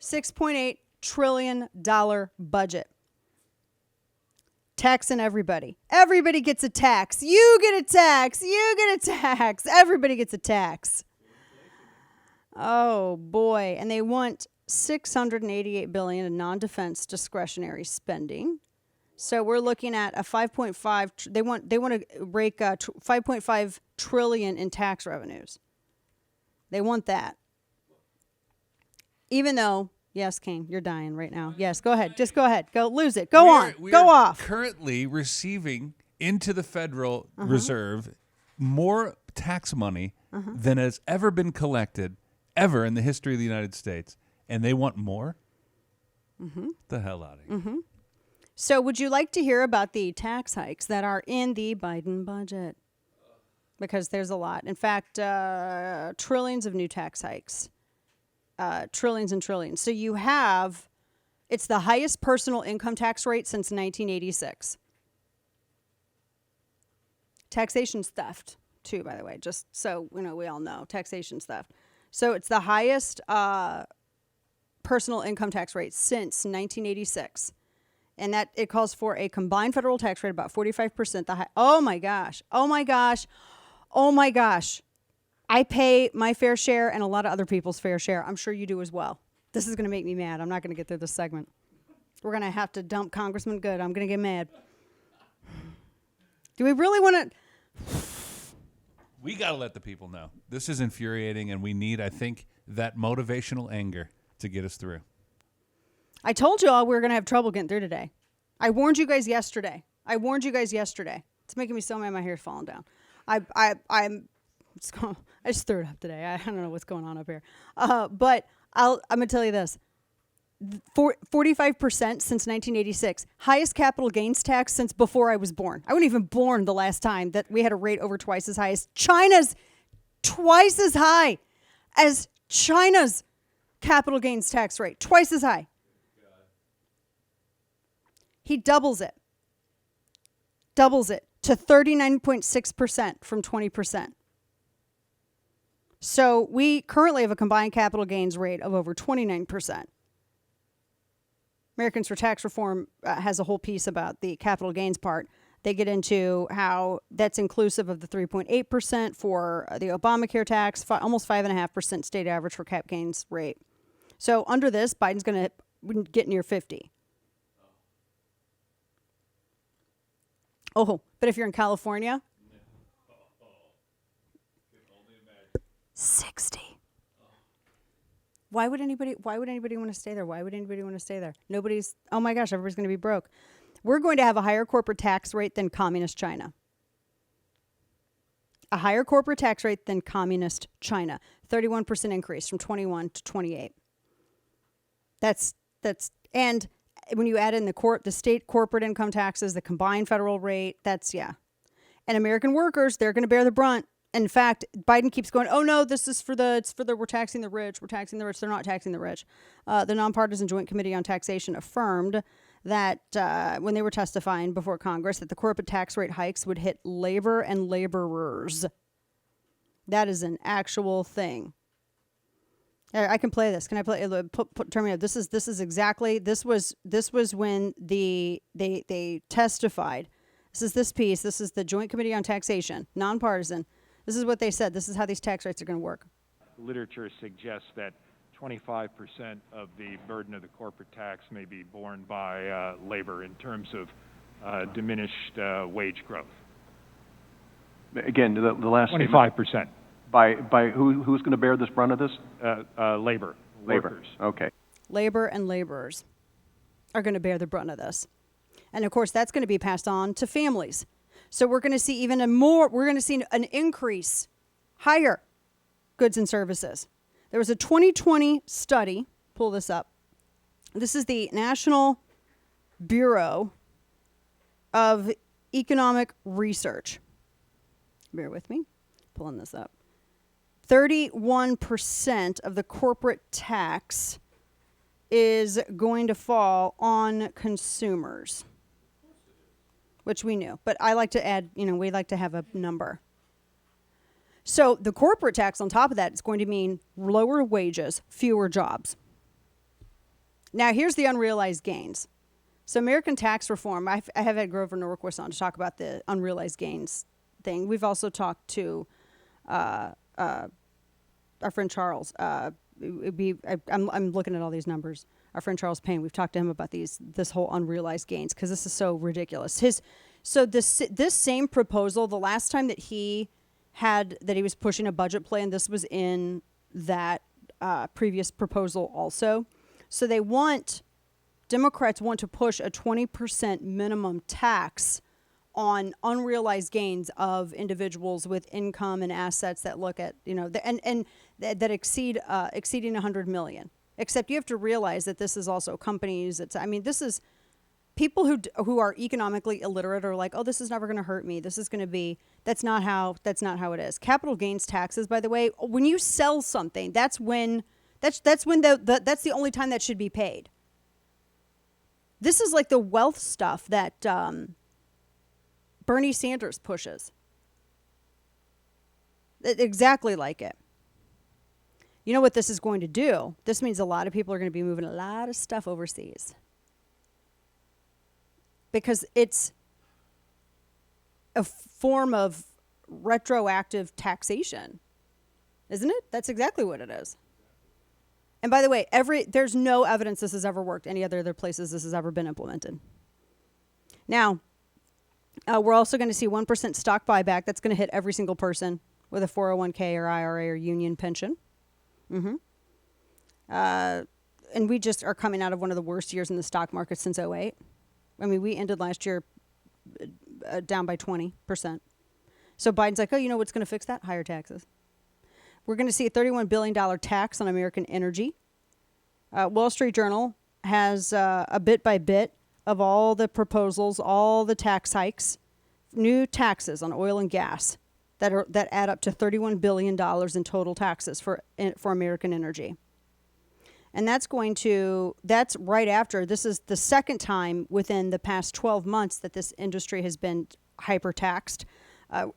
$6.8 trillion budget. Taxing everybody. Everybody gets a tax. You get a tax. You get a tax. Everybody gets a tax. Oh, boy. And they want $688 billion in non-defense discretionary spending. So we're looking at a 5.5. They want to rake 5.5 trillion in tax revenues. They want that. Even though, yes, King, you're dying right now. Yes, go ahead. Just go ahead. Go lose it. Go on. Go off. Currently receiving into the Federal Reserve more tax money than has ever been collected ever in the history of the United States, and they want more. The hell out of here. So would you like to hear about the tax hikes that are in the Biden budget? Because there's a lot. In fact, trillions of new tax hikes. Trillions and trillions. So you have, it's the highest personal income tax rate since 1986. Taxation's theft, too, by the way, just so we all know. Taxation's theft. So it's the highest personal income tax rate since 1986. And that it calls for a combined federal tax rate of about 45%. Oh my gosh. Oh my gosh. Oh my gosh. I pay my fair share and a lot of other people's fair share. I'm sure you do as well. This is going to make me mad. I'm not going to get through this segment. We're going to have to dump Congressman Good. I'm going to get mad. Do we really want to? We got to let the people know. This is infuriating, and we need, I think, that motivational anger to get us through. I told you all we were going to have trouble getting through today. I warned you guys yesterday. It's making me so mad my hair's falling down. I just threw it up today. I don't know what's going on up here. But I'm going to tell you this. 45% since 1986. Highest capital gains tax since before I was born. I wasn't even born the last time that we had a rate over twice as high as China's. Twice as high as China's capital gains tax rate. Twice as high. He doubles it to 39.6% from 20%. So we currently have a combined capital gains rate of over 29%. Americans for Tax Reform has a whole piece about the capital gains part. They get into how that's inclusive of the 3.8% for the Obamacare tax, almost 5.5% state average for cap gains rate. So under this, Biden's going to get near 50. Oh, but if you're in California, 60. Why would anybody want to stay there? Nobody's, oh my gosh, everybody's going to be broke. We're going to have a higher corporate tax rate than communist China. A higher corporate tax rate than communist China. 31% increase from 21 to 28. And when you add in the state corporate income taxes, the combined federal rate, And American workers, they're going to bear the brunt. In fact, Biden keeps going, oh no, this is we're taxing the rich. They're not taxing the rich. The Nonpartisan Joint Committee on Taxation affirmed that when they were testifying before Congress, that the corporate tax rate hikes would hit labor and laborers. That is an actual thing. I can play this. Can I play? Turn me up. This was when they testified. This is this piece. This is the Joint Committee on Taxation, nonpartisan. This is what they said. This is how these tax rates are going to work. Literature suggests that 25% of the burden of the corporate tax may be borne by labor in terms of diminished wage growth. Again, the last 25%. By who's going to bear this brunt of this? Labor. Workers. Okay. Labor and laborers are going to bear the brunt of this. And of course, that's going to be passed on to families. So we're going to see we're going to see an increase, higher goods and services. There was a 2020 study, pull this up. This is the National Bureau of Economic Research. Bear with me, pulling this up. 31% of the corporate tax is going to fall on consumers, which we knew. But I like to add, we like to have a number. So the corporate tax on top of that is going to mean lower wages, fewer jobs. Now, here's the unrealized gains. So American tax reform, I have had Grover Norquist on to talk about the unrealized gains thing. We've also talked to our friend Charles. I'm looking at all these numbers. Our friend Charles Payne, we've talked to him about this whole unrealized gains because this is so ridiculous. This same proposal, the last time that he was pushing a budget plan, this was in that previous proposal also. So Democrats want to push a 20% minimum tax on unrealized gains of individuals with income and assets that look at, that exceeding 100 million. Except you have to realize that this is also companies. This is people who are economically illiterate are like, oh, this is never going to hurt me. This is going to be. That's not how it is. Capital gains taxes, by the way, when you sell something, that's the only time that should be paid. This is like the wealth stuff that Bernie Sanders pushes. Exactly like it. You know what this is going to do? This means a lot of people are going to be moving a lot of stuff overseas. Because it's a form of retroactive taxation. Isn't it? That's exactly what it is. And by the way, there's no evidence this has ever worked any other places this has ever been implemented. Now, we're also going to see 1% stock buyback. That's going to hit every single person with a 401k or IRA or union pension. And we just are coming out of one of the worst years in the stock market since 2008. We ended last year down by 20%. So Biden's like, oh, you know what's going to fix that? Higher taxes. We're going to see a $31 billion tax on American energy. Wall Street Journal has a bit by bit of all the proposals, all the tax hikes, new taxes on oil and gas that add up to $31 billion in total taxes for American energy. And that's right after, this is the second time within the past 12 months that this industry has been hyper taxed.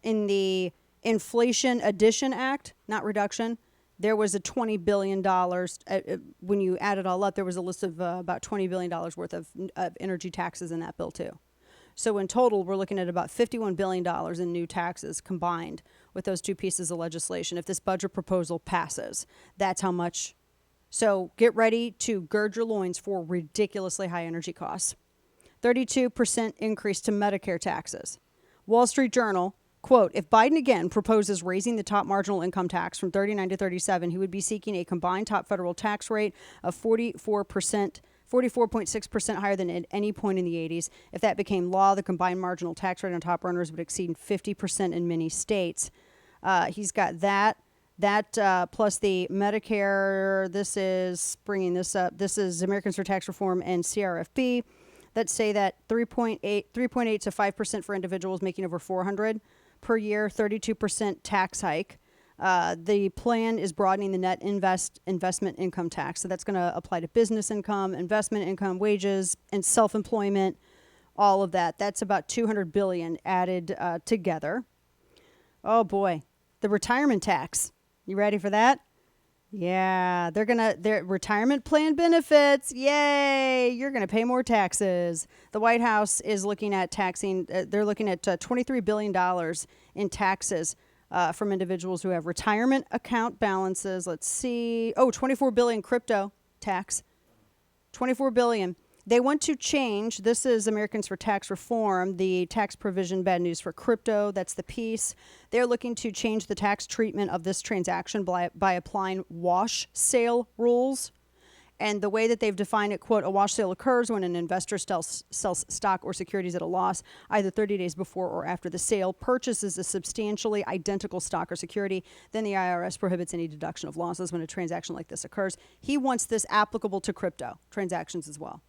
In the Inflation Addition Act, not reduction, there was a $20 billion, when you add it all up, there was a list of about $20 billion worth of energy taxes in that bill too. So in total, we're looking at about $51 billion in new taxes combined with those two pieces of legislation. If this budget proposal passes, that's how much. So get ready to gird your loins for ridiculously high energy costs. 32% increase to Medicare taxes. Wall Street Journal, quote, if Biden again proposes raising the top marginal income tax from 39 to 37, he would be seeking a combined top federal tax rate of 44.6% higher than at any point in the 80s. If that became law, the combined marginal tax rate on top earners would exceed 50% in many states. He's got that plus the Medicare. This is bringing this up. This is Americans for Tax Reform and CRFP that say that 3.8 to 5% for individuals making over $400 per year, 32% tax hike. The plan is broadening the net investment income tax. So that's going to apply to business income, investment income, wages, and self-employment, all of that. That's about $200 billion added together. Oh boy, the retirement tax. You ready for that? Yeah, their retirement plan benefits. Yay, you're going to pay more taxes. The White House is looking at taxing, they're looking at $23 billion in taxes from individuals who have retirement account balances. Let's see. Oh, $24 billion crypto tax. $24 billion. They want to change, this is Americans for Tax Reform, the tax provision, bad news for crypto. That's the piece. They're looking to change the tax treatment of this transaction by applying wash sale rules. And the way that they've defined it, quote, a wash sale occurs when an investor sells stock or securities at a loss, either 30 days before or after the sale, purchases a substantially identical stock or security. Then the IRS prohibits any deduction of losses when a transaction like this occurs. He wants this applicable to crypto transactions as well.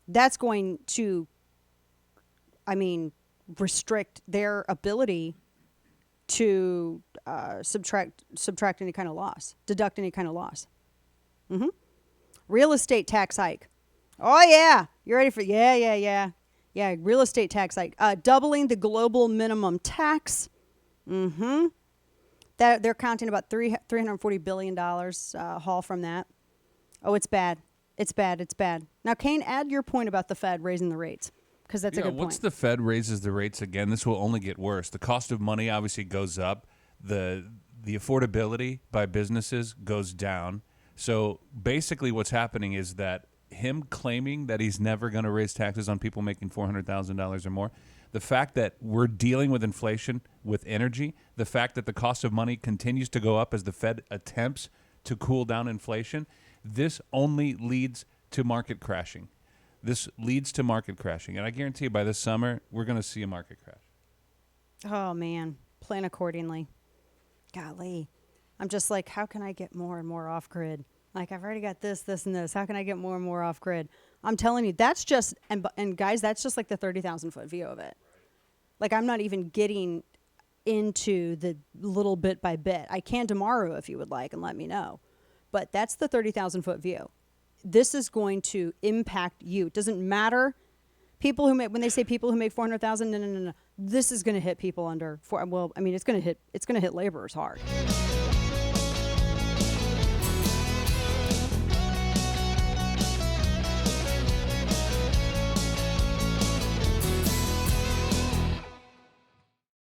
That's going to, restrict their ability to subtract any kind of loss, deduct any kind of loss. Real estate tax hike. Oh, yeah. You ready for Yeah. Real estate tax hike. Doubling the global minimum tax. That they're counting about $340 billion haul from that. Oh, it's bad. It's bad. It's bad. Now, Kane, add your point about the Fed raising the rates, because that's a good once point. the Fed raises the rates again, this will only get worse. The cost of money obviously goes up. The affordability by businesses goes down. So basically what's happening is that him claiming that he's never going to raise taxes on people making $400,000 or more, the fact that we're dealing with inflation with energy, the fact that the cost of money continues to go up as the Fed attempts to cool down inflation, this only leads to market crashing. This leads to market crashing. And I guarantee you by this summer, we're going to see a market crash. Oh, man. Plan accordingly. Golly. I'm just like, how can I get more and more off grid? Like, I've already got this, and this. How can I get more and more off grid? I'm telling you, that's just, and guys, that's just like the 30,000 foot view of it. Like, I'm not even getting into the little bit by bit. I can tomorrow if you would like and let me know. But that's the 30,000 foot view. This is going to impact you. It doesn't matter. People who make, when they say people who make 400,000, no. This is going to hit people under four. Well, I mean, it's going to hit laborers hard.